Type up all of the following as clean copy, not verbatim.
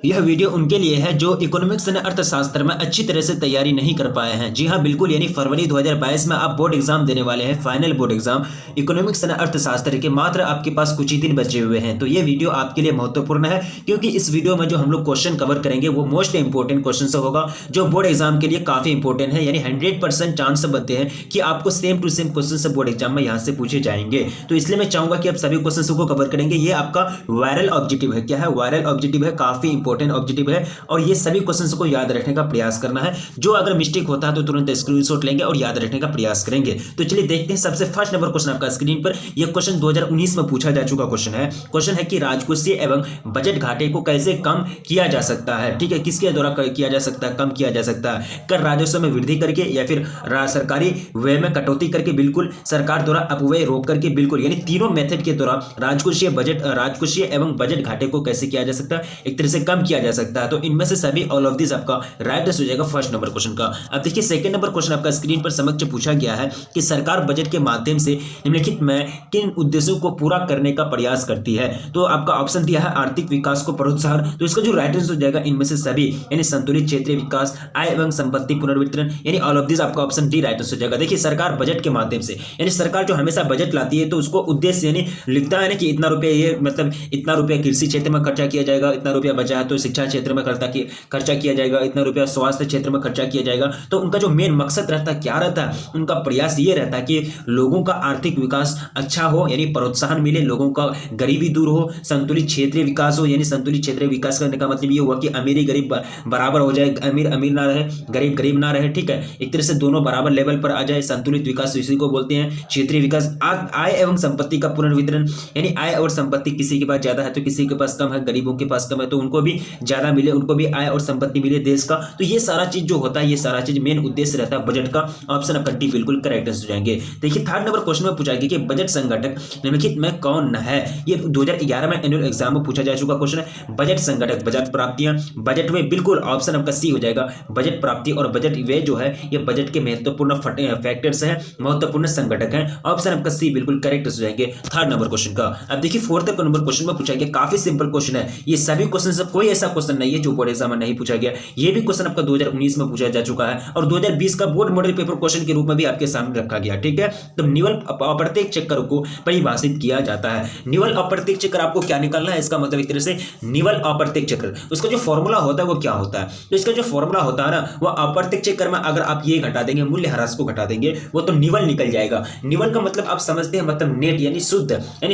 यह वीडियो उनके लिए है जो इकोनॉमिक्स एंड अर्थशास्त्र में अच्छी तरह से तैयारी नहीं कर पाए हैं। जी हाँ बिल्कुल, यानी फरवरी 2022 में आप बोर्ड एग्जाम देने वाले हैं, final board exam economics and अर्थशास्त्र के। मात्र आपके पास कुछ ही दिन बचे हुए हैं, तो ये वीडियो आपके लिए महत्वपूर्ण है क्योंकि इस वीडियो में जो हम लोग क्वेश्चन कवर करेंगे वो मोस्ट इंपोर्टेंट क्वेश्चन से होगा जो बोर्ड एग्जाम के लिए काफी इंपॉर्टेंट है। यानी 100% चांस बनते हैं कि आपको सेम टू सेम क्वेश्चन से बोर्ड एग्जाम में यहाँ से पूछे जाएंगे। तो इसलिए मैं चाहूंगा कि आप सभी क्वेश्चन को कवर करेंगे। ये आपका वायरल ऑब्जेक्टिव है। क्या है? वायरल ऑब्जेक्टिव है, काफी इंपॉर्टेंट ऑब्जेक्टिव है और ये सभी क्वेश्चंस को याद रखने का प्रयास करना है। जो अगर मिस्टेक होता है तो तुरंत स्क्रीनशॉट लेंगे और याद रखने का प्रयास करेंगे। तो चलिए देखते हैं। सबसे फर्स्ट नंबर क्वेश्चन आपका स्क्रीन पर, यह क्वेश्चन 2019 में पूछा जा चुका क्वेश्चन है कि राजकोषीय एवं बजट घाटे को कैसे कम किया जा सकता है। ठीक है, किसके द्वारा किया जा सकता है, कम किया जा सकता है? कर राजस्व में वृद्धि करके या फिर सरकारी व्यय में कटौती करके, बिल्कुल सरकार द्वारा अपव्यय रोक करके, बिल्कुल यानी तीनों मेथड के द्वारा राजकोषीय एवं बजट घाटे को कैसे किया जा सकता है, एक तरह से कम किया जा सकता है। तो इनमें से सभी ऑल ऑफ दिस आपका राइट हो जाएगा फर्स्ट नंबर क्वेश्चन का। अब देखिए सेकंड नंबर क्वेश्चन आपका स्क्रीन पर समक्ष पूछा गया है कि सरकार बजट के माध्यम से निम्नलिखित में किन उद्देश्यों को पूरा करने का प्रयास करती है। तो आपका ऑप्शन दिया है आर्थिक विकास को प्रोत्साहन, तो इसका जो राइट आंसर हो जाएगा इनमें से सभी, यानी संतुलित क्षेत्रीय विकास, आय एवं संपत्ति पुनर्वितरण, यानी ऑल ऑफ दिस आपका ऑप्शन डी राइट आंसर हो जाएगा। देखिए सरकार बजट के माध्यम से, यानी सरकार जो हमेशा बजट लाती है तो उसको उद्देश्य यानी लिखता है ना कि इतना रुपया, ये मतलब इतना रुपया कृषि क्षेत्र में खर्चा किया जाएगा, इतना रुपया बचा है तो शिक्षा क्षेत्र में खर्चा किया जाएगा, इतना रुपया स्वास्थ्य क्षेत्र में खर्चा किया जाएगा। तो उनका जो मेन मकसद रहता है, क्या रहता है, उनका प्रयास ये रहता है कि लोगों का आर्थिक विकास अच्छा हो, यानी प्रोत्साहन मिले, लोगों का गरीबी दूर हो, संतुलित क्षेत्रीय विकास हो। यानी संतुलित क्षेत्रीय विकास करने का मतलब ये हुआ कि अमीरी गरीब बराबर हो जाए, अमीर अमीर ना रहे, गरीब गरीब ना रहे। ठीक है, एक तरह से दोनों बराबर लेवल पर आ जाए। संतुलित विकास इसी को बोलते हैं। क्षेत्रीय विकास, आय एवं संपत्ति का पुनर्वितरण, यानी आय और संपत्ति किसी के पास ज्यादा है तो किसी के पास कम है, गरीबों के पास कम है तो उनको भी ज्यादा मिले, उनको भी आय और संपत्ति मिले देश का। तो ये सारा चीज जो होता है, ये सारा चीज मेन उद्देश्य रहता है बजट का। ऑप्शन आपका डी बिल्कुल करेक्ट हो जाएंगे। देखिए थर्ड नंबर क्वेश्चन में पूछा गया कि बजट संगठक निम्नलिखित में कौन है। ये 2011 में एनुअल एग्जाम में पूछा जा चुका क्वेश्चन है। बजट संगठक, बजट प्राप्तियां, बजट में बिल्कुल ऑप्शन आपका सी हो जाएगा। बजट प्राप्ति और बजट व्यय जो है ये बजट के महत्वपूर्ण फैक्टर्स हैं, महत्वपूर्ण संगठक हैं। ऑप्शन आपका सी बिल्कुल करेक्ट हो जाएंगे थर्ड नंबर क्वेश्चन का। अब देखिए फोर्थ नंबर क्वेश्चन में पूछा गया, काफी सिंपल क्वेश्चन है। ये सभी क्वेश्चन से कोई ऐसा क्वेश्चन नहीं है जो बोर्ड एग्जाम में नहीं पूछा गया। ये भी क्वेश्चन आपका 2019 में पूछा जा चुका है और 2020 का बोर्ड मॉडल पेपर क्वेश्चन के रूप में भी आपके सामने रखा गया। ठीक है, तो निवल अप्रत्यक्ष चक्र को परिभाषित किया जाता है। निवल अप्रत्यक्ष चक्र आपको क्या निकालना है, इसका मतलब एक तरह से निवल अप्रत्यक्ष चक्र, उसका जो फॉर्मूला होता है वो क्या होता है। तो इसका जो फॉर्मूला होता है ना, वो अप्रत्यक्ष चक्र में अगर आप ये घटा देंगे, मूल्यह्रास को घटा देंगे, वो तो निवल निकल जाएगा। निवल का मतलब आप समझते हैं, मतलब नेट यानी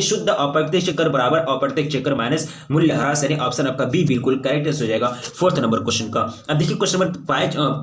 शुद्ध अप्रत्यक्ष चक्र बराबर अप्रत्यक्ष चक्र माइनस मूल्यह्रास, यानी ऑप्शन आपका बी बिल्कुल करेक्ट हो जाएगा फोर्थ नंबर क्वेश्चन का। अब देखिए क्वेश्चन नंबर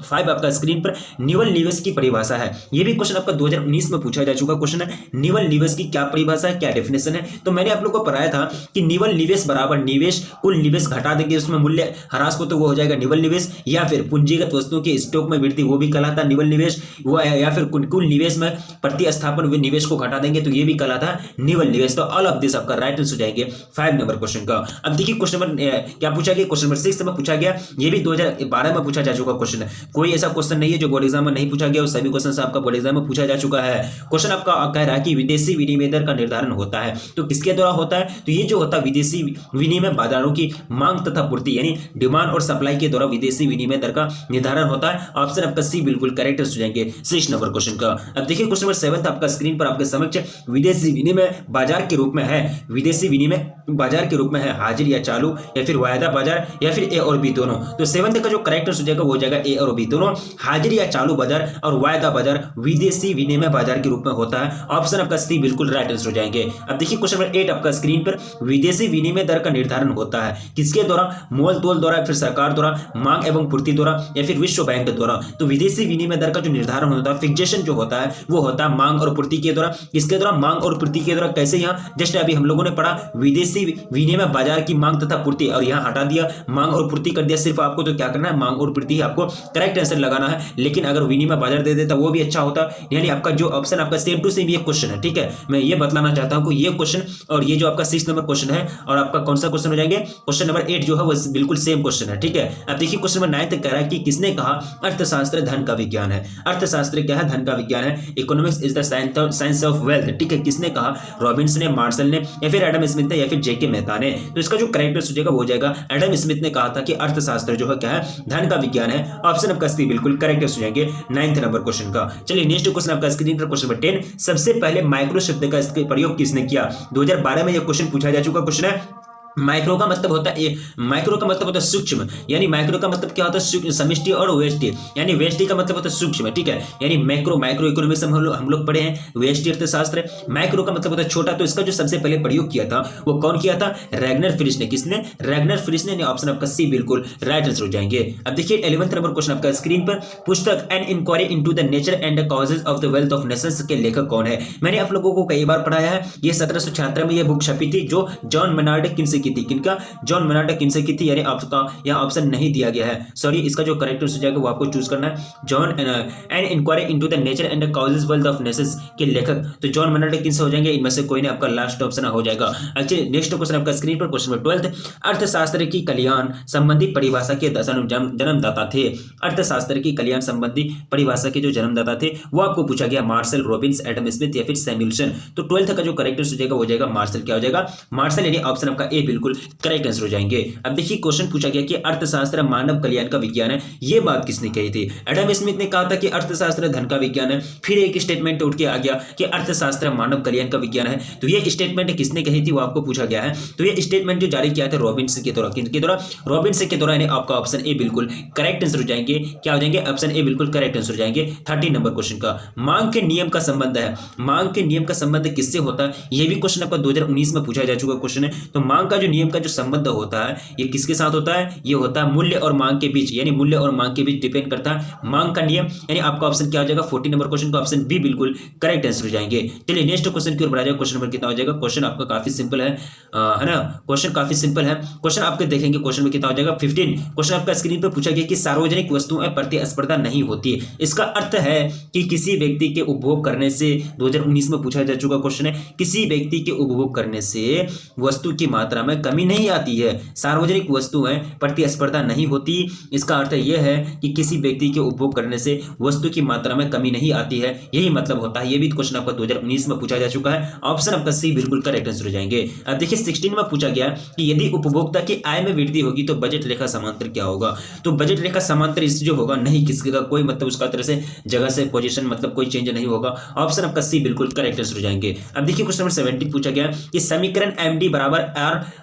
5 आपका स्क्रीन पर, निवल निवेश की परिभाषा है। ये भी क्वेश्चन आपका 2019 में पूछा जा चुका क्वेश्चन है। निवल निवेश की क्या परिभाषा है, क्या डेफिनेशन है। तो मैंने आप लोगों को पढ़ाया था कि निवल निवेश बराबर निवेश, कुल निवेश घटा देंगे उसमें मूल्य ह्रास को तो वो हो जाएगा निवल निवेश, या फिर पूंजीगत वस्तुओं के स्टॉक में वृद्धि वो भी कहलाता है निवल निवेश, वो या फिर कुल निवेश में प्रतिस्थापन निवेश को घटा देंगे तो ये भी कहलाता है निवल निवेश। तो ऑल ऑफ दिस आपका राइट आंसर हो जाएंगे 5 नंबर क्वेश्चन का। अब देखिए क्वेश्चन नंबर क्या पूछा गया, क्वेश्चन नंबर 6 में पूछा गया। ये भी 2012 में पूछा जा चुका क्वेश्चन है। कोई ऐसा क्वेश्चन नहीं है जो बोर्ड एग्जाम में नहीं पूछा गया, और सभी क्वेश्चन आपका बोर्ड एग्जाम में पूछा जा चुका है। क्वेश्चन आपका कह रहा है कि विदेशी विनिमय दर का निर्धारण होता है, तो किसके द्वारा होता है। तो ये जो होता है विदेशी विनिमय बाजारों की मांग तथा पूर्ति, यानी डिमांड और सप्लाई के द्वारा विदेशी विनिमय दर का निर्धारण होता है। ऑप्शन आपका सी बिल्कुल करेक्ट हो जाएंगे 6 नंबर क्वेश्चन का। अब देखिए क्वेश्चन नंबर 7 आपका स्क्रीन पर आपके समक्ष, विदेशी विनिमय बाजार के रूप में है, विदेशी विनिमय बाजार के रूप में है हाजिर या चालू या फिर वायदा बाजार या फिर ए और बी दोनों। तो 7 का जो करेक्ट आंसर हो जाएगा वो हो जाएगा ए और बी दोनों। हाजिर या चालू बाजार और वायदा बाजार विदेशी विनिमय बाजार के रूप में होता है। ऑप्शन आपका सी बिल्कुल राइट आंसर हो जाएंगे। अब देखिए क्वेश्चन नंबर 8 आपका स्क्रीन पर, विदेशी विनिमय दर का निर्धारण होता है किसके द्वारा, मोल तोल द्वारा, फिर सरकार द्वारा, मांग एवं पूर्ति द्वारा या फिर विश्व बैंक द्वारा। तो विदेशी विनिमय दर का जो निर्धारण होता है, फिक्सेशन जो होता है वो होता है मांग और पूर्ति के द्वारा। किसके द्वारा, मांग और पूर्ति के द्वारा। कैसे, यहाँ जस्ट अभी हम लोगों ने पढ़ा विदेशी विनिमय बाजार की मांग तथा पूर्ति, और यहाँ हटा दिया मांग और पूर्ति कर दिया सिर्फ आपको। तो क्या करना है, मांग और पूर्ति आपको करेक्ट आंसर लगाना है। लेकिन अगर विनिमय बाजार दे देता वो भी अच्छा होता, यानी आपका जो ऑप्शन आपका सेम टू सेम ये क्वेश्चन है। ठीक है, मैं ये बतलाना चाहता हूँ कि ये क्वेश्चन और ये जो आपका 6 नंबर क्वेश्चन है और आपका कौन सा क्वेश्चन हो जाएंगे, क्वेश्चन नंबर 8 जो है वो बिल्कुल सेम क्वेश्चन है। ठीक है, अब देखिए क्वेश्चन नंबर 9 कह रहा है कि किसने कहा अर्थशास्त्र धन का विज्ञान है। अर्थशास्त्र क्या है, धन का विज्ञान है। Economics is the science of wealth. ठीक है, किसने कहा, रॉबिन्स ने, मार्शल ने, या फिर एडम स्मिथ ने, या फिर जेके मेहता ने। तो इसका जो करेक्ट आंसर हो जाएगा वो हो जाएगा एडम स्मिथ ने कहा था कि अर्थशास्त्र जो है क्या है, धन का विज्ञान है। ऑप्शन आपका सी बिल्कुल करेक्ट हो जाएंगे 9th नंबर क्वेश्चन का। चलिए नेक्स्ट क्वेश्चन आपका स्क्रीन पर, क्वेश्चन नंबर 10, सबसे पहले माइक्रो शब्द का इसके प्रयोग किसने किया? 2012 में यह क्वेश्चन पूछा जा चुका क्वेश्चन है। माइक्रो का मतलब होता है, माइक्रो का मतलब होता है सूक्ष्म, यानी माइक्रो का मतलब क्या होता है, समष्टि और वेष्टि, यानी वेष्टि का मतलब होता है सूक्ष्म, ठीक है। यानी माइक्रो इकोनॉमिक्स हम लोग पढ़े हैं, वेष्टि अर्थशास्त्र। माइक्रो का मतलब होता है छोटा, तो इसका जो सबसे पहले प्रयोग किया था वो कौन किया था? रैगनर फ्रिश ने। किसने? रैगनर फ्रिश ने। ऑप्शन आपका सी बिल्कुल राइट आंसर हो जाएंगे। अब देखिए 11th नंबर क्वेश्चन आपका स्क्रीन पर, पुस्तक an inquiry into the nature and the causes of the wealth of nations के लेखक कौन है? मैंने आप लोगों को कई बार पढ़ाया है, ये 1776 में यह बुक छपी थी, जो जॉन मेनार्ड किन्से की थी। किनका? जॉन मेनार्ड किन्से की थी, यानी आपका यहां ऑप्शन नहीं दिया गया है, सॉरी, इसका जो करेक्ट हो जाएगा वो आपको चूज करना है। John an inquiry into the nature and the causes wealth of nations के लेखक तो जॉन मेनार्ड किन्से हो जाएंगे, इनमें से कोई नहीं, आपका लास्ट ऑप्शन हो जाएगा। अच्छा नेक्स्ट क्वेश्चन आपका स्क्रीन पर, क्वेश्चन नंबर 12, अर्थशास्त्र की कल्याण संबंधी परिभाषा के जन्मदाता थे। अर्थशास्त्र की कल्याण संबंधी परिभाषा के जो जन्मदाता थे वो आपको पूछा गया, मार्शल, रॉबिन्स, एडम स्मिथ या फिर सैमुएल्सन। तो 12th का जो करेक्ट हो जाएगा वो हो जाएगा मार्शल। क्या हो जाएगा? मार्शल, यानी ऑप्शन आपका ए बिल्कुल करेक्ट हो जाएंगे। अब देखिए क्वेश्चन पूछा गया कि अर्थशास्त्र मानव कल्याण का विज्ञान है, ये बात किसने कही थी? एडम स्मिथ ने कहा था कि अर्थशास्त्र धन का विज्ञान है। फिर एक स्टेटमेंट उठ के आ गया कि अर्थशास्त्र मानव कल्याण का विज्ञान है। तो ये स्टेटमेंट किसने कही थी वो आपको पूछा गया है। तो ये स्टेटमेंट जो जारी किया था रॉबिन्स के द्वारा, किसके द्वारा? रॉबिन्स के द्वारा, यानी आपका ऑप्शन ए बिल्कुल करेक्ट आंसर हो जाएंगे। क्या हो जाएंगे? ऑप्शन ए बिल्कुल करेक्ट आंसर हो जाएंगे। 13 नंबर क्वेश्चन का, मांग के नियम का संबंध है। मांग के नियम का संबंध किससे होता है? ये भी क्वेश्चन आपका 2019 में पूछा जा चुका क्वेश्चन है। तो मांग का जो नियम का जो संबंध होता है ये किसके साथ होता है? ये होता है मूल्य और मांग के बीच, यानी मूल्य और मांग के बीच डिपेंड करता है मांग का नियम, यानी आपका ऑप्शन क्या हो जाएगा? 14 नंबर क्वेश्चन का ऑप्शन बी बिल्कुल करेक्ट आंसर हो जाएंगे। चलिए नेक्स्ट क्वेश्चन की ओर बढ़ा जाएगा। क्वेश्चन नंबर कितना हो जाएगा? क्वेश्चन आपका काफी सिंपल है ना, क्वेश्चन काफी सिंपल है। क्वेश्चन आपके देखेंगे, क्वेश्चन में कितना हो जाएगा? 15। क्वेश्चन आपका स्क्रीन पर पूछा गया कि सार्वजनिक वस्तुओं प्रतिस्पर्धा नहीं होती, इसका अर्थ है कि किसी व्यक्ति के उपभोग करने से, 2019 में पूछा जा चुका क्वेश्चन है, किसी व्यक्ति के उपभोग करने से वस्तु की मात्रा में कमी नहीं आती है। सार्वजनिक वस्तुएं प्रतिस्पर्धा नहीं होती, इसका अर्थ यह है कि किसी व्यक्ति के उपभोग करने से वस्तु की मात्रा में कमी नहीं आती है, यही मतलब होता है। यह भी क्वेश्चन आपका 2019 में पूछा जा चुका है। ऑप्शन आपका सी बिल्कुल करेक्ट आंसर हो जाएंगे। अब देखिए 16 में पूछा गया कि यदि उपभोक्ता की आय में वृद्धि होगी तो बजट रेखा समांतर क्या होगा? तो बजट रेखा समांतर इस जो होगा नहीं किसके का कोई मतलब उसका तरह से जगह से पोजीशन मतलब कोई चेंज नहीं होगा। ऑप्शन आपका सी बिल्कुल करेक्ट आंसर हो जाएंगे। अब देखिए क्वेश्चन नंबर 17 पूछा गया कि समीकरण MD बराबर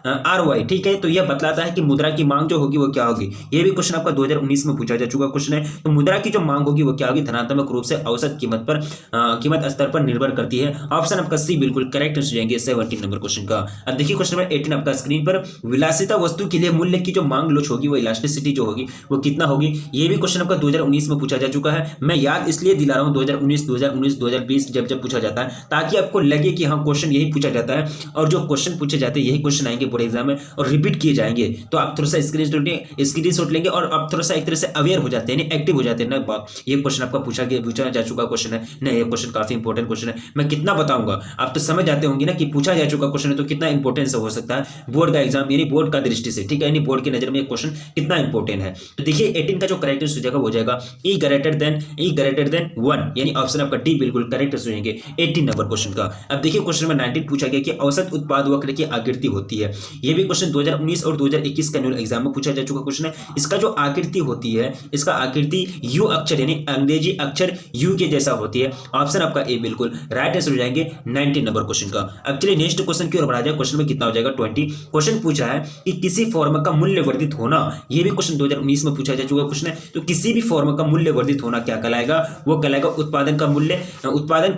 आर वाई, ठीक है, तो यह बतलाता है कि मुद्रा की मांग जो होगी वो क्या होगी। ये भी क्वेश्चन आपका 2019 में पूछा जा चुका क्वेश्चन है। तो मुद्रा की जो मांग होगी वो क्या होगी? धनात्मक रूप से औसत कीमत स्तर पर निर्भर करती है। ऑप्शन आपका सी बिल्कुल करेक्ट हो जाएंगे 17 नंबर क्वेश्चन का। अब देखिए क्वेश्चन नंबर 18 आपका स्क्रीन पर, विलासिता वस्तु के लिए मूल्य की जो मांग लोच होगी वो इलास्टिसिटी जो होगी वो कितना होगी? ये भी क्वेश्चन आपका 2019 में पूछा जा चुका है। मैं याद इसलिए दिला रहा हूँ 2019, 2020 जब पूछा जाता है ताकि आपको लगे कि हाँ क्वेश्चन यही पूछा जाता है और जो क्वेश्चन पूछे जाते हैं यही क्वेश्चन आएंगे बोर्ड एग्जाम में और रिपीट किए जाएंगे। तो आप थोड़ा सा स्क्रीनशॉट लेंगे और आप थोड़ा सा एक तरह से अवेयर हो जाते हैं, एक्टिव हो जाते हैं ना। ये क्वेश्चन आपका पूछा जा चुका क्वेश्चन है ना, ये क्वेश्चन काफी इंपॉर्टेंट क्वेश्चन है। मैं कितना बताऊंगा आप तो समझ जाते होंगे ना कि पूछा जा चुका क्वेश्चन है तो कितना इंपॉर्टेंस हो सकता है बोर्ड का एग्जाम, यानी बोर्ड का दृष्टि से, ठीक है, यानी बोर्ड की नजर में क्वेश्चन कितना इंपॉर्टेंट है। तो देखिए 18 का जो करेक्ट आंसर हो जाएगा ई ग्रेटर देन 1, यानी ऑप्शन आपका डी बिल्कुल करेक्ट आंसर हो जाएंगे 18 नंबर क्वेश्चन का। अब देखिए क्वेश्चन नंबर 19 पूछा गया कि औसत उत्पाद वक्र की आकृति होती है। यह भी क्वेश्चन 2019 और 2021 का एनुअल एग्जाम में पूछा जा चुका क्वेश्चन है। इसका जो आकृति होती है, इसका आकृति यू अक्षर यानी अंग्रेजी अक्षर यू के जैसा होती है। ऑप्शन आपका ए बिल्कुल राइट आंसर हो जाएंगे 19 नंबर क्वेश्चन का। अब चलिए नेक्स्ट क्वेश्चन की ओर बढ़ा जाए। क्वेश्चन में कितना हो जाएगा 20। क्वेश्चन पूछा है कि किसी फॉर्म का मूल्य वर्धित होना, यह भी क्वेश्चन 2019 में पूछा जा चुका क्वेश्चन है। तो किसी भी फॉर्म का मूल्य वर्धित होना क्या कहलाएगा? वो कहलाएगा उत्पादन का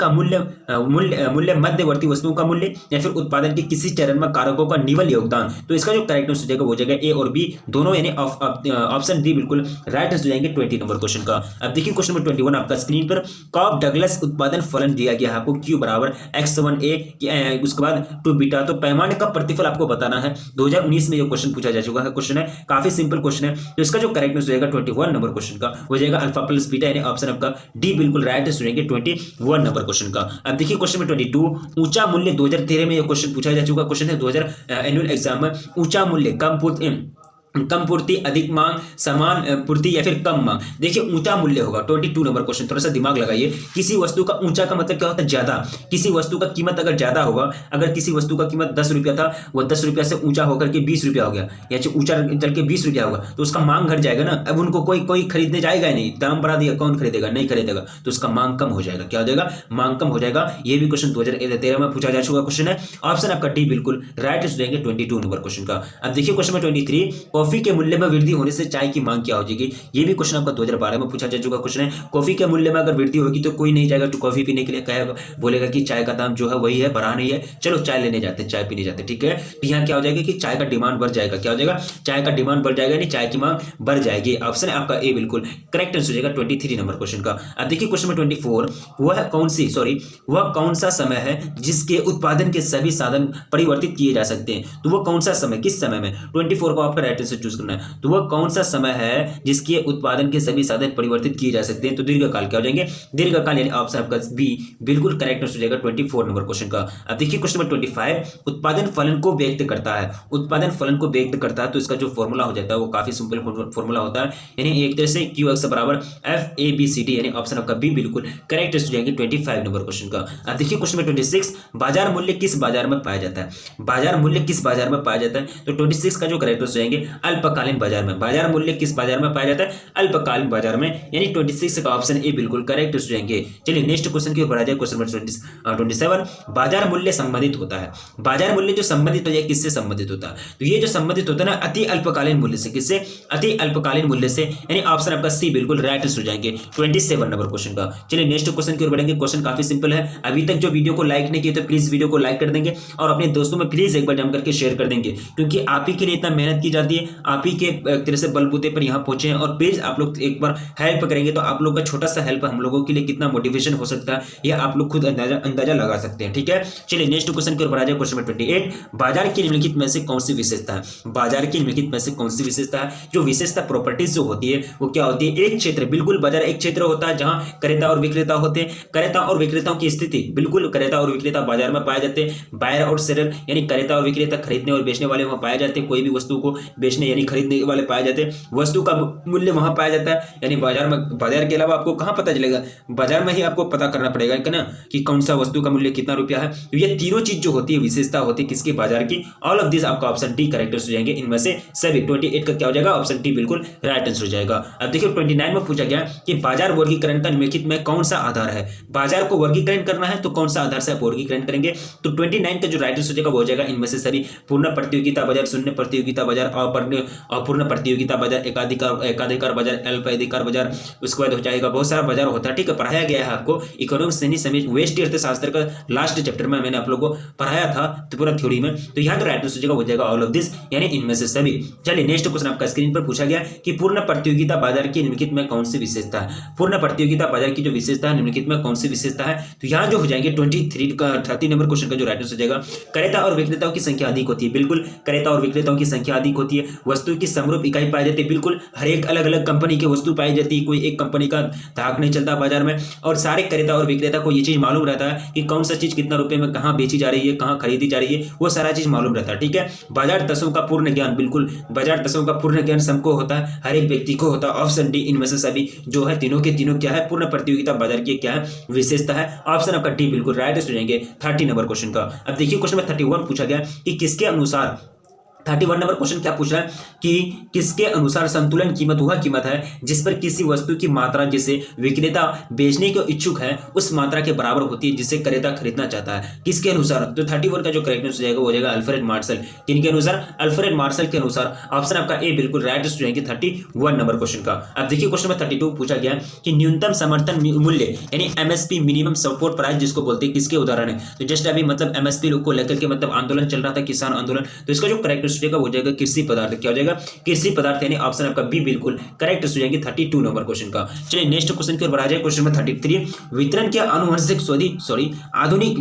मूल्य मध्यवर्ती वस्तुओं का मूल्य या फिर उत्पादन के किसी चरण में कारकों का निवल योगदान। तो इसका जो करेक्ट आंसर हो जाएगा वो जाएगा ए और बी दोनों, यानी ऑप्शन डी बिल्कुल राइट आंसर हो जाएंगे 20 नंबर क्वेश्चन का। अब देखिए क्वेश्चन नंबर 21 आपका स्क्रीन पर, कॉप डगलस उत्पादन फलन दिया गया है आपको Q बराबर x1a, उसके बाद 2 बीटा। तो पैमाने का प्रतिफल आपको बताना है। 2019 में ये क्वेश्चन पूछा जा चुका है, क्वेश्चन है काफी सिंपल क्वेश्चन है। तो इसका जो करेक्ट आंसर हो जाएगा 21 नंबर क्वेश्चन का वो जाएगा अल्फा प्लस बीटा, यानी ऑप्शन आपका डी बिल्कुल राइट आंसर हो जाएंगे 21 नंबर क्वेश्चन का। अब देखिए क्वेश्चन नंबर 22, ऊंचा मूल्य 2013 में ये क्वेश्चन पूछा जा चुका क्वेश्चन है। 2000 एनुअल एग्जाम में ऊंचा मूल्य कम पूर्ति, अधिक मांग, समान पूर्ति या फिर कम मांग। देखिए ऊंचा मूल्य होगा 22 नंबर क्वेश्चन, थोड़ा सा दिमाग लगाइए। किसी वस्तु का ऊंचा का मतलब क्या होता है? ज्यादा। किसी वस्तु का कीमत अगर ज्यादा होगा, अगर किसी वस्तु का कीमत 10 रुपया था, वो 10 रुपया से ऊंचा होकर के 20 रुपया हो गया, या ऊंचा चल के 20 रुपया होगा, तो उसका मांग घट जाएगा ना। अब उनको कोई खरीदने जाएगा ही नहीं, दाम बढ़ा दिया, कौन खरीदेगा? नहीं खरीदेगा, तो उसका मांग कम हो जाएगा। क्या हो जाएगा? मांग कम हो जाएगा। ये भी क्वेश्चन 2013 में पूछा जा चुका क्वेश्चन है। ऑप्शन आपका डी बिल्कुल राइट हो जाएंगे 22 नंबर क्वेश्चन का। अब देखिए क्वेश्चन में 23, कॉफी के मूल्य में वृद्धि होने से चाय की मांग क्या हो जाएगी? ये भी क्वेश्चन आपका 2012 में पूछा जा चुका क्वेश्चन है। कॉफी के मूल्य में अगर वृद्धि होगी तो कोई नहीं जाएगा तो कॉफी पीने के लिए, कहेगा, बोलेगा कि चाय का दाम जो है वही है, बढ़ा नहीं है, चलो चाय लेने जाते हैं, चाय पीने जाते हैं। ठीक है, तो यहाँ क्या हो जाएगा कि चाय का डिमांड बढ़ जाएगा। क्या हो जाएगा? चाय का डिमांड बढ़ जाएगा, यानी चाय की मांग बढ़ जाएगी। ऑप्शन है आपका ए बिल्कुल करेक्ट आंसर हो जाएगा 23 नंबर क्वेश्चन का। अब देखिए क्वेश्चन में 24, वह कौन सा समय है जिसके उत्पादन के सभी साधन परिवर्तित किए जा सकते हैं? तो वो कौन सा समय, किस समय में? 24 को आपका राइट आंसर चूज करना है। तो वह कौन सा समय है जिसके उत्पादन के सभी साधन परिवर्तित किए जा सकते हैं? तो दीर्घकाल। क्या हो जाएंगे? दीर्घकाल, यानी ऑप्शन आपका बी बिल्कुल करेक्ट आंसर हो जाएगा 24 नंबर क्वेश्चन का। अब देखिए क्वेश्चन नंबर 25, उत्पादन फलन को व्यक्त करता है। उत्पादन फलन को व्यक्त करता है तो इसका जो फॉर्मूला हो जाता है वो काफी सिंपल फॉर्मूला होता है, यानी एक तरह से QX बराबर FABCD, यानी ऑप्शन आपका बी बिल्कुल करेक्ट आंसर हो जाएंगे 25 नंबर क्वेश्चन का। अब देखिए क्वेश्चन नंबर 26, बाजार मूल्य किस बाजार में पाया जाता है? बाजार मूल्य किस बाजार में पाया जाता है? तो 26 का जो करेक्ट आंसर जाएंगे अल्पकालीन बाजार में। बाजार मूल्य किस बाजार में पाया जाता है? अल्पकालीन बाजार में, यानी 26 का ऑप्शन ए बिल्कुल करेक्ट हो जाएंगे। चलिए नेक्स्ट क्वेश्चन की ओर आ जाए। क्वेश्चन नंबर 27, बाजार मूल्य संबंधित होता है। बाजार मूल्य जो संबंधित हो जाए किससे संबंधित होता है? तो ये जो संबंधित होता है ना अति अल्पकालीन मूल्य से। किससे? अति अल्पकालीन मूल्य से, यानी ऑप्शन आपका सी बिल्कुल राइट आंसर हो जाएंगे 27 नंबर क्वेश्चन का। चलिए नेक्स्ट क्वेश्चन की ओर बढ़ेंगे। क्वेश्चन काफी सिंपल है। अभी तक जो वीडियो को लाइक नहीं किए तो प्लीज वीडियो को लाइक कर देंगे और अपने दोस्तों में प्लीज एक बार जम करके शेयर कर देंगे, क्योंकि आप ही के लिए इतना मेहनत की जाती है, आप ही के तरह से बलबूते पर यहाँ पहुंचे हैं। और प्लीज आप लोग एक बार हेल्प करेंगे तो आप लोग का छोटा सा हेल्प हम लोगों के लिए कितना मोटिवेशन हो सकता है ये आप लोग खुद अंदाजा लगा सकते हैं। ठीक है, चलिए नेक्स्ट क्वेश्चन की ओर बढ़ा जाए। क्वेश्चन नंबर 28, बाजार की निम्नलिखित में से कौन सी विशेषता है? बाजार की निम्नलिखित में से कौन सी विशेषता है? जो विशेषता प्रॉपर्टीज जो होती है वो क्या होती है? एक क्षेत्र, बिल्कुल बाजार एक क्षेत्र होता है जहां क्रेता और विक्रेता होते हैं। क्रेता और विक्रेताओं की स्थिति, बिल्कुल क्रेता और विक्रेता बाजार में पाए जाते हैं। बायर और सेलर, यानी क्रेता और विक्रेता खरीदने और बेचने वाले वहां पाए जाते हैं। कोई भी वस्तु को बेचने यानी खरीदने वाले पाए जाते हैं। वस्तु का मूल्य वहां पाया जाता है, यानी बाजार में। बाजार के अलावा आपको कहां पता चलेगा? बाजार में ही आपको पता करना पड़ेगा कि ना कि कौन सा वस्तु का मूल्य कितना रुपया है। तो ये तीनों चीज जो होती है विशेषता होती है किसकी? बाजार की। ऑल ऑफ दिस आपका ऑप्शन डी करेक्ट हो जाएंगे इनमें से सभी। 28 का क्या हो जाएगा? ऑप्शन डी बिल्कुल राइट आंसर हो जाएगा। अब देखिए 29 में पूछा गया कि बाजार वर्गीकरण का निम्नलिखित में कौन सा आधार है? बाजार को वर्गीकरण करना है तो कौन सा आधार से आप वर्गीकरण करेंगे? तो 29 का जो राइट आंसर हो जाएगा वो हो जाएगा इनमें से सभी। पूर्ण प्रतियोगिता बाजार, शून्य प्रतियोगिता बाजार, अपूर्ण प्रतियोगिता बाजार, एकाधिकार बाजार, अल्पाधिकार बाजार, उसके बाद हो जाएगा बहुत सारा बाजार होता है। ठीक है, पढ़ाया गया है आपको इकोनॉमिक्स वेस्ट अर्थशास्त्र का लास्ट चैप्टर में मैंने आप लोगों को पढ़ाया था तो पूरा थ्योरी में। तो यहाँ का राइट आंसर हो जाएगा ऑल ऑफ दिस, यानी इनमें से सभी। चलिए नेक्स्ट क्वेश्चन आपका स्क्रीन पर पूछा गया कि पूर्ण प्रतियोगिता बाजार की निम्नलिखित में कौन सी विशेषता है? पूर्ण प्रतियोगिता बाजार की जो विशेषता है निम्नलिखित में कौन सी विशेषता है? तो यहाँ जो हो जाएंगे 30 नंबर क्वेश्चन का जो राइट आंसर हो जाएगा, क्रेता और विक्रेताओं की संख्या अधिक होती है। बिल्कुल क्रेता और विक्रेताओं की संख्या अधिक होती है। वस्तु की समरूप इकाई पाई जाती है। बिल्कुल हर एक अलग अलग कंपनी की वस्तु पाई जाती है, कोई एक कंपनी का धाक नहीं चलता बाजार में। और सारे क्रेता और विक्रेता को ये चीज मालूम रहता है कि कौन सा चीज कितना रुपए में कहाँ बेची जा रही है, कहाँ खरीदी जा रही है, वो सारा चीज मालूम रहता है। ठीक है, बाजार दशों का पूर्ण ज्ञान, बिल्कुल बाजार दशों का पूर्ण ज्ञान सबको होता है, हर एक व्यक्ति को होता है। ऑप्शन डी इनमें से सभी जो है तीनों के तीनों क्या है? पूर्ण प्रतियोगिता बाजार की क्या है? विशेषता है। ऑप्शन आपका डी बिल्कुल राइट हो जाएंगे 30 नंबर क्वेश्चन का। अब देखिए क्वेश्चन में 31 पूछा गया कि किसके अनुसार 31 नंबर क्वेश्चन क्या पूछ रहा है कि किसके अनुसार संतुलन कीमत वह कीमत है जिस पर किसी वस्तु की मात्रा जिसे विक्रेता बेचने के इच्छुक है उस मात्रा के बराबर होती है जिसे क्रेता खरीदना चाहता है। किसके अनुसार? तो 31 का जो करेक्ट आंसर जाएगा वो जाएगा अल्फ्रेड मार्शल। किनके अनुसार? अल्फ्रेड मार्शल के अनुसार। ऑप्शन आपका ए बिल्कुल राइट आंसर जाएंगे 31 नंबर क्वेश्चन का। अब देखिए क्वेश्चन में 32 पूछा गया कि न्यूनतम समर्थन मूल्य यानी MSP मिनिमम सपोर्ट प्राइस जिसको बोलते हैं किसके उदाहरण है? तो जस्ट अभी मतलब MSP को लेकर के मतलब आंदोलन चल रहा था, किसान आंदोलन। तो इसका जो करेक्ट हो जाएगा कृषि पदार्थ। क्या हो जाएगा? कृषि पदार्थ, यानी ऑप्शन आपका बी बिल्कुल करेक्ट हो जाएंगे 32 नंबर क्वेश्चन का। चलिए नेक्स्ट क्वेश्चन की ओर बढ़ा जाए। क्वेश्चन में 33, वितरण के आनुवंशिक आधुनिक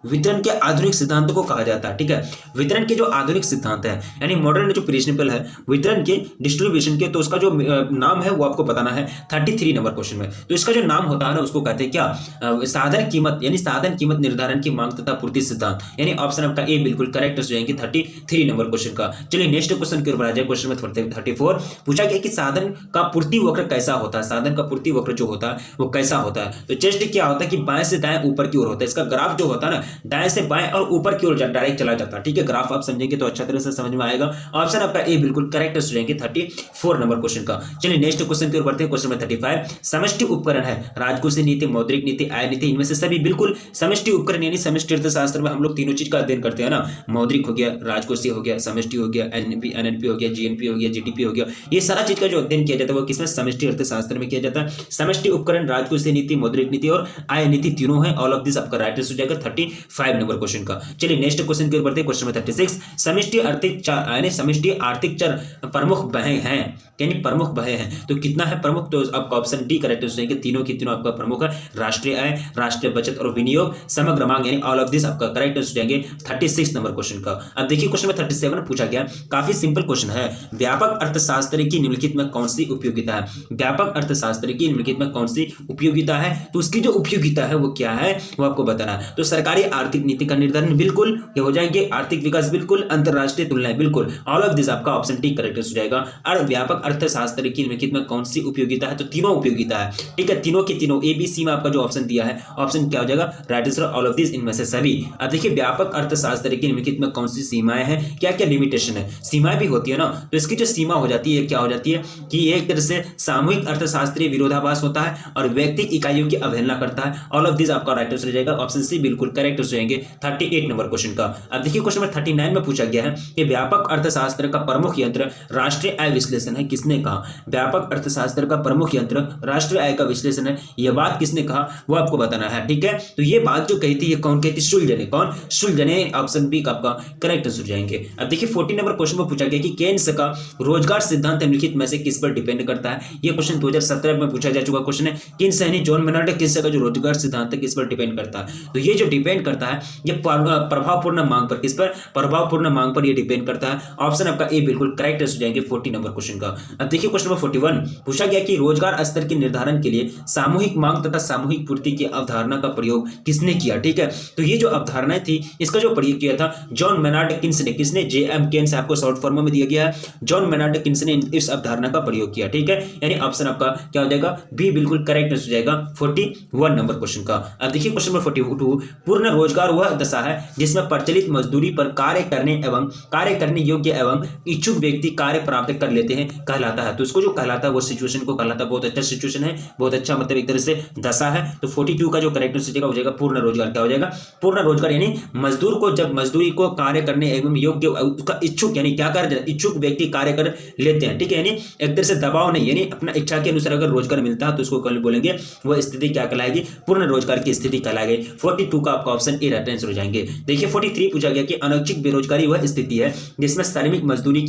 वितरण के आधुनिक सिद्धांत को कहा जाता है। ठीक है, वितरण के जो आधुनिक सिद्धांत है यानी मॉडर्न जो प्रिंसिपल है वितरण के डिस्ट्रीब्यूशन के, तो उसका जो नाम है वो आपको बताना है 33 नंबर क्वेश्चन में। तो इसका जो नाम होता है ना उसको कहते हैं क्या? साधन कीमत, यानी साधन कीमत निर्धारण की मांग तथा पूर्ति सिद्धांत, यानी ऑप्शन आपका ए बिल्कुल करेक्ट हो जाएंगे 43 नंबर क्वेश्चन का। चलिए नेक्स्ट क्वेश्चन की ओर बढ़ा जाए। क्वेश्चन नंबर 34 पूछा गया कि साधन का पूर्ति वक्र कैसा होता है। साधन का पूर्ति वक्र जो होता है वो कैसा होता है। तो जस्ट क्या होता है कि बाएं से दाएं ऊपर की ओर होता है। इसका ग्राफ जो होता है ना दाएं से बाएं और ऊपर की ओर डायरेक्ट चला जाता है। ठीक है, ग्राफ आप समझेंगे तो अच्छा तरह से समझ में आएगा। ऑप्शन आपका ए बिल्कुल करेक्ट हो जाएंगे 34 नंबर क्वेश्चन का। चलिए नेक्स्ट क्वेश्चन की ओर बढ़ते हैं। क्वेश्चन नंबर 35 समष्टि उपकरण है राजकोषीय नीति, मौद्रिक नीति, आय नीति, इनमें से सभी बिल्कुल समष्टि उपकरण यानी समष्टि अर्थशास्त्र में हम लोग तीनों चीज का अध्ययन करते हैं ना, मौद्रिक हो गया, राजकोषीय हो गया, समष्टि हो गया, एनएनपी हो गया, जीएनपी हो गया, जीडीपी हो गया, ये सारा चीज का जो अध्ययन किया जाता है वो किसमें समष्टि अर्थशास्त्र में किया जाता है। समष्टि उपकरण, राजकोषीय नीति, मौद्रिक नीति और आय नीति तीनों है। ऑल ऑफ दिस आपका राइट हो जाएगा 35 नंबर क्वेश्चन का। चलिए नेक्स्ट क्वेश्चन की ओर बढ़ते हैं। क्वेश्चन नंबर 36 समष्टि आर्थिक चर यानी समष्टि आर्थिक चर प्रमुख भय हैं यानी प्रमुख भय हैं। तो कितना है प्रमुख, तो आपका ऑप्शन डी करेक्ट हो जाएगा। तीनों की तीनों आपका प्रमुख है। राष्ट्रीय आय, राष्ट्रीय बचत और विनियोग, समग्र मांग यानी ऑल ऑफ दिस आपका करेक्ट हो जाएंगे 36 नंबर क्वेश्चन का। अब देखिए क्वेश्चन में 37 पूछा गया, काफी सिंपल क्वेश्चन है। व्यापक अर्थशास्त्र की निम्नलिखित में कौन सी उपयोगिता है। व्यापक अर्थशास्त्र की निम्नलिखित में कौन सी उपयोगिता है, तो उसकी जो उपयोगिता है वो क्या है वो आपको बताना है। तो सरकारी आर्थिक नीति का निर्धारण बिल्कुल ये हो जाएंगे, आर्थिक विकास बिल्कुल, अंतरराष्ट्रीय तुलनाएं बिल्कुल, ऑल ऑफ दिस आपका ऑप्शन डी करेक्ट हो जाएगा। और व्यापक अर्थशास्त्र की निम्नलिखित में कौन सी उपयोगिता है, तो तीनों उपयोगिता है। ठीक है, तीनों की तीनों एबीसी में आपका जो ऑप्शन दिया है ऑप्शन क्या हो जाएगा right answer all of this इनमें से सभी। अब देखिए व्यापक अर्थशास्त्र की निम्नलिखित में कौन सी सीमाएं हैं, क्या क्या लिमिटेशन है। सीमाएं भी होती है ना, तो इसकी जो सीमा हो जाती है क्या हो जाती है कि एक तरह से सामूहिक अर्थशास्त्रीय विरोधाभास होता है और व्यक्तिगत इकाइयों की अवहेलना करता है। ऑल ऑफ दिस आपका राइट आंसर हो जाएगा, ऑप्शन सी बिल्कुल करेक्ट हो जाएंगे 38 नंबर क्वेश्चन का। अब देखिए क्वेश्चन नंबर 39 में पूछा गया है कि व्यापक अर्थशास्त्र का प्रमुख यंत्र राष्ट्रीय आय विश्लेषण है, किसने कहा। व्यापक अर्थशास्त्र का प्रमुख यंत्र राष्ट्रीय आय का विश्लेषण है, यह बात किसने कहा वो आपको बताना है। ठीक है, तो ये बात जो कही थी ये कौन कहती, शुल्जने। कौन, शुल्जने, ऑप्शन बी का आपका करेक्ट आंसर जाएंगे। अब देखिए 40 नंबर क्वेश्चन में पूछा गया कि केन्स का रोजगार सिद्धांत निम्नलिखित में से किस पर डिपेंड करता है। ये क्वेश्चन 2017 में पूछा जा चुका क्वेश्चन है। केन्स यानी जॉन मेनार्ड केन्स का जो रोजगार सिद्धांत है किस पर डिपेंड करता है, तो ये जो डिपेंड करता है ये प्रभावपूर्ण मांग पर, किस पर, प्रभावपूर्ण मांग पर ये डिपेंड करता है। ऑप्शन आपका ए बिल्कुल करेक्ट हो जाएंगे 40 नंबर क्वेश्चन का। अब देखिए क्वेश्चन नंबर 41 पूछा गया कि रोजगार स्तर के निर्धारण के लिए सामूहिक मांग तथा सामूहिक पूर्ति की अवधारणा का प्रयोग किसने किया। ठीक है, तो ये जो अवधारणाएं थी इसका जो प्रयोग किया था जॉन मेनार्ड केन्स ने, किसने, जेएम केन्स आपको शॉर्ट फॉर्म में दिया गया है, जॉन मेनार्ड केन्स ने इस अवधारणा का प्रयोग किया। ठीक है, यानी ऑप्शन आपका क्या हो जाएगा बी बिल्कुल करेक्ट हो जाएगा 41 नंबर क्वेश्चन का। अब देखिए क्वेश्चन नंबर 42 पूर्ण रोजगार वह दशा है जिसमें प्रचलित मजदूरी पर कार्य करने योग्य एवं इच्छुक व्यक्ति कार्य प्राप्त कर लेते हैं कहलाता है। तो इसको जो कहलाता है वो सिचुएशन को कहलाता है, बहुत अच्छा सिचुएशन है, बहुत अच्छा मतलब एक तरह से दशा है। तो 42 का जो करेक्ट आंसर हो जाएगा पूर्ण रोजगार। क्या हो जाएगा, पूर्ण रोजगार यानी मजदूर को जब मजदूरी को कार्य करने एवं योग्य उसका इच्छुक यानी क्या कर इच्छुक व्यक्ति कार्य कर लेते हैं। ठीक है, यानी एक तरह से दबाव नहीं, यानी अपना इच्छा के अनुसार अगर रोजगार मिलता है तो उसको कल बोलेंगे वो स्थिति क्या कहलाएगी, पूर्ण रोजगार की स्थिति कहलाएगी। 42 का आपका ऑप्शन ए राइट आंसर हो जाएंगे। देखिए 43 पूछा गया कि अनैच्छिक बेरोजगारी वह स्थिति है जिसमें श्रमिक मजदूरी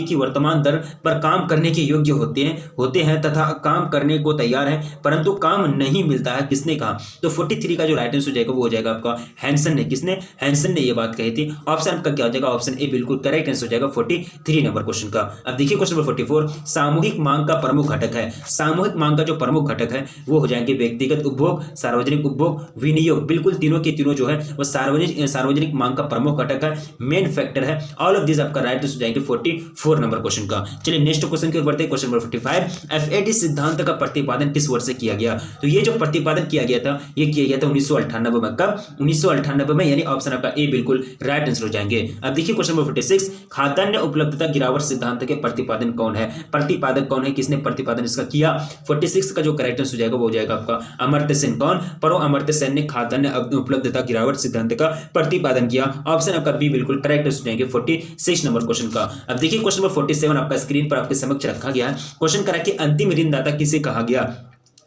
की वर्तमान दर पर काम करने के योग्य होते हैं तथा काम करने को तैयार है परंतु काम नहीं मिलता है, किसने कहा। तो 43 का जो राइट आंसर हो जाएगा वो हो जाएगा आपका हैंसन ने, किसने, हैंसन ने ये बात कही थी। ऑप्शन आपका क्या हो जाएगा, ऑप्शन ए बिल्कुल करेक्ट आंसर हो जाएगा 43 नंबर क्वेश्चन का। अब देखिए क्वेश्चन नंबर 44 सामूहिक मांग का प्रमुख घटक है। सामूहिक मांग का जो प्रमुख घटक है वो हो जाएंगे व्यक्तिगत उपभोग, सार्वजनिक उपभोग, विनियोग, बिल्कुल तीनों के तीनों जो है वो सार्वजनिक मांग का प्रमुख घटक है, मेन फैक्टर है। ऑल ऑफ दिस आपका राइट आंसर हो जाएंगे 44 नंबर क्वेश्चन का। चलिए नेक्स्ट क्वेश्चन की ओर बढ़ते हैं। क्वेश्चन नंबर 45 एफएडी सिद्धांत का प्रतिपादन किस वर्ष से किया गया। तो ये जो प्रतिपादन किया गया था ये किया गया था 1998 में। कब, 1998 में, यानी ऑप्शन आपका ए बिल्कुल राइट आंसर हो जाएंगे। अब देखिए क्वेश्चन नंबर 46 खाद्यान्न उपलब्धता गिरावट सिद्धांत के प्रतिपादन कौन है, प्रतिपादक कौन है, किसने प्रतिपादन इसका किया। 46 का जो करेक्ट आंसर हो जाएगा वो हो जाएगा आपका अमर्त्य सेन। कौन, परो अमर्त्य सेन ने खाद्यान्न उपलब्धता गिरावट सिद्धांत का प्रतिपादन किया। ऑप्शन आपका बी बिल्कुल करेक्ट आंसर हो जाएंगे 46 नंबर क्वेश्चन का। अब देखिए क्वेश्चन नंबर 47 आपका स्क्रीन पर आपके समक्ष रखा गया है। क्वेश्चन करा कि अंतिम ऋणदाता किसे कहा गया।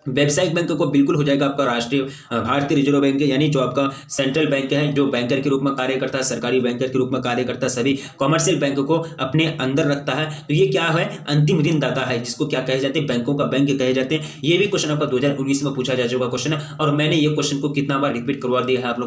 व्यावसायिक बैंक को बिल्कुल हो जाएगा आपका राष्ट्रीय भारतीय रिजर्व बैंक, यानी जो आपका सेंट्रल बैंक है जो बैंकर के रूप में कार्य करता है, सरकारी बैंकर के रूप में कार्य करता है, सभी कॉमर्शियल बैंक को अपने अंदर रखता है। तो ये क्या है, अंतिम ऋणदाता है, जिसको क्या कहे जाते हैं, बैंकों का बैंक कहे जाते हैं। ये भी क्वेश्चन आपका 2019 में पूछा जा चुका क्वेश्चन है और मैंने ये क्वेश्चन को कितना बार रिपीट करवा दिया है आप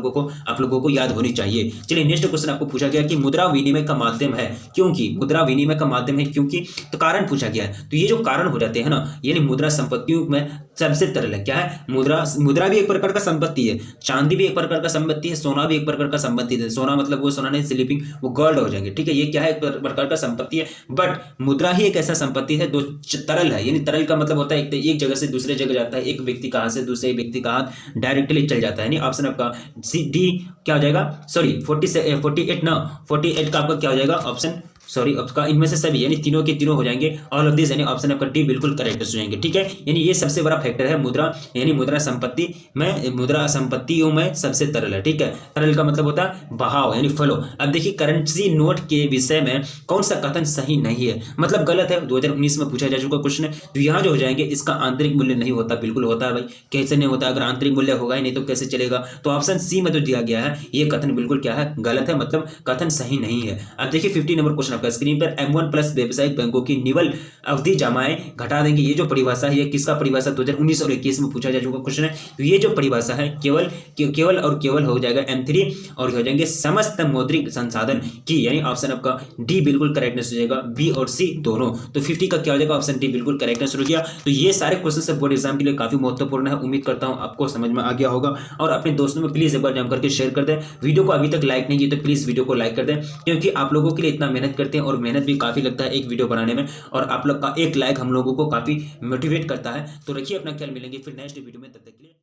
लोगों को याद होनी चाहिए। चलिए नेक्स्ट क्वेश्चन आपको पूछा गया कि मुद्रा विनिमय का माध्यम है क्योंकि, मुद्रा विनिमय का माध्यम है क्योंकि, तो कारण पूछा गया है। तो ये जो कारण हो जाते हैं ना, यानी मुद्रा संपत्तियों में सबसे तरल है। क्या है? मुद्रा। मुद्रा भी एक प्रकार का संपत्ति है, चांदी भी एक प्रकार का संपत्ति है, सोना भी एक प्रकार का संपत्ति है। सोना मतलब वो सोना नहीं, स्लीपिंग, वो गोल्ड हो जाएंगे, ठीक है। ये क्या है? एक प्रकार का संपत्ति है। बट मुद्रा ही एक ऐसा संपत्ति है जो तरल है, यानी तरल का मतलब होता है एक जगह से दूसरे जगह जाता है, एक व्यक्ति का हाथ से दूसरे व्यक्ति का हाथ डायरेक्टली चल जाता है। यानी ऑप्शन आपका डी क्या हो जाएगा? सॉरी 48 ना, 48 का आपका क्या हो जाएगा ऑप्शन? सॉरी आपका इनमें से सभी यानी तीनों के तीनों हो जाएंगे, ऑल ऑफ दिस, यानी ऑप्शन आपका डी बिल्कुल करेक्ट हो जाएंगे, ठीक है। यानी ये सबसे बड़ा फैक्टर है मुद्रा, यानी मुद्रा संपत्ति में, मुद्रा संपत्तियों में सबसे तरल है, ठीक है। तरल का मतलब होता है बहाव यानी फ्लो। अब देखिए करेंसी नोट के विषय में कौन सा कथन सही नहीं है, मतलब गलत है, 2019 में पूछा जा चुका क्वेश्चन है। तो यहाँ जो हो जाएंगे, इसका आंतरिक मूल्य नहीं होता, बिल्कुल होता है भाई, कैसे नहीं होता? अगर आंतरिक मूल्य होगा ही नहीं तो कैसे चलेगा? तो ऑप्शन सी में जो दिया गया है ये कथन बिल्कुल क्या है? गलत है, मतलब कथन सही नहीं है। अब देखिए 50 नंबर क्वेश्चन आपका स्क्रीन पर, M1 प्लस व्यावसायिक बैंकों की निवल अवधि जमाएं घटा देंगे। ये जो परिभाषा है ये किसका परिभाषा 2019 और 21 में पूछा जा चुका क्वेश्चन है। तो ये जो परिभाषा है केवल हो जाएगा M3 और हो जाएंगे समस्त मौद्रिक संसाधन की, यानी ऑप्शन आपका डी बिल्कुल करेक्टनेस हो जाएगा, बी और सी दोनों। तो 50 का क्या हो जाएगा? ऑप्शन डी बिल्कुल करेक्टनेस हो गया। तो ये सारे क्वेश्चन बोर्ड एग्जाम के लिए काफी महत्वपूर्ण है। उम्मीद करता हूं आपको समझ में आ गया होगा, और अपने दोस्तों में प्लीज एक बार जम करके शेयर कर दें। वीडियो को अभी तक लाइक नहीं किया तो प्लीज वीडियो को लाइक कर दें, क्योंकि आप लोगों के लिए इतना मेहनत करते हैं और मेहनत भी काफी लगता है एक वीडियो बनाने में, और आप लोग का एक लाइक हम लोगों को काफी मोटिवेट करता है। तो रखिए अपना ख्याल, मिलेंगे फिर नेक्स्ट वीडियो में, तब तक के लिए।